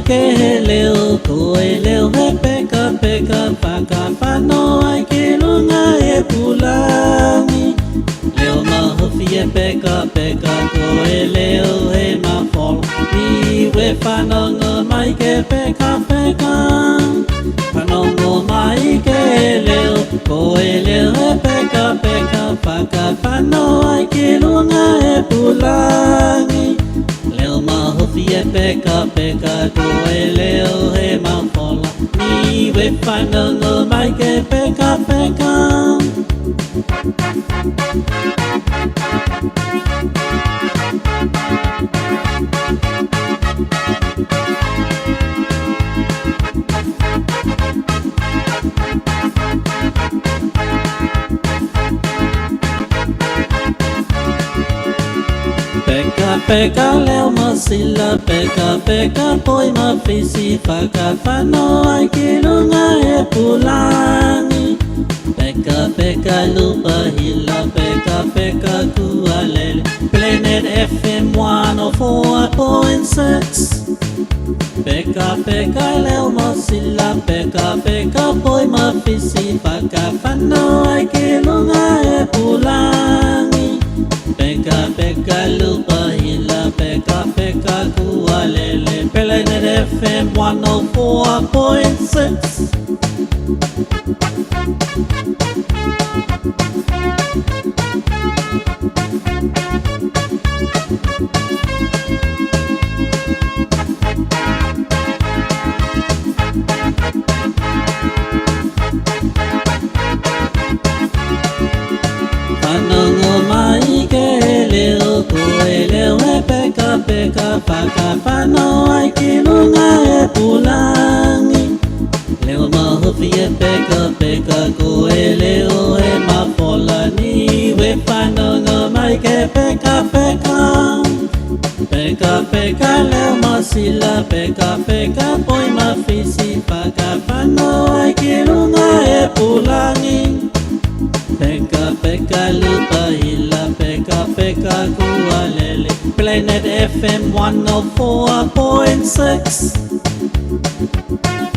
Que leo coi leo he peka paka pano ai ke lunga e pulangi leo ma hofie peka coi leo he ma fol ni we panongo mai ke peka panongo mai ke leo coi leo he peka paka pano ai ke lunga e pulangi leo ma hofie peka coi leo he ma fola ni we panongo mai ke peka Peka leo ma sila peka poi ma fisi faka fano ai ke lunga e pulangi peka lupa hila peka kualele Planet FM 104.6 peka leo ma sila peka poi ma fisi faka fano ai ke lunga e pulangi peka lupa hila peka kualele Planet FM 104.6 Panongo mai ke leo coi leo he peka paka pano ai ke lunga e pulangi leo ma hofie peka coi leo he ma fola ni we panongo mai ke peka leo ma sila peka poi ma fisi paka pano ai ke lunga e pulangi peka lupa hila peka kualele Planet FM 104.6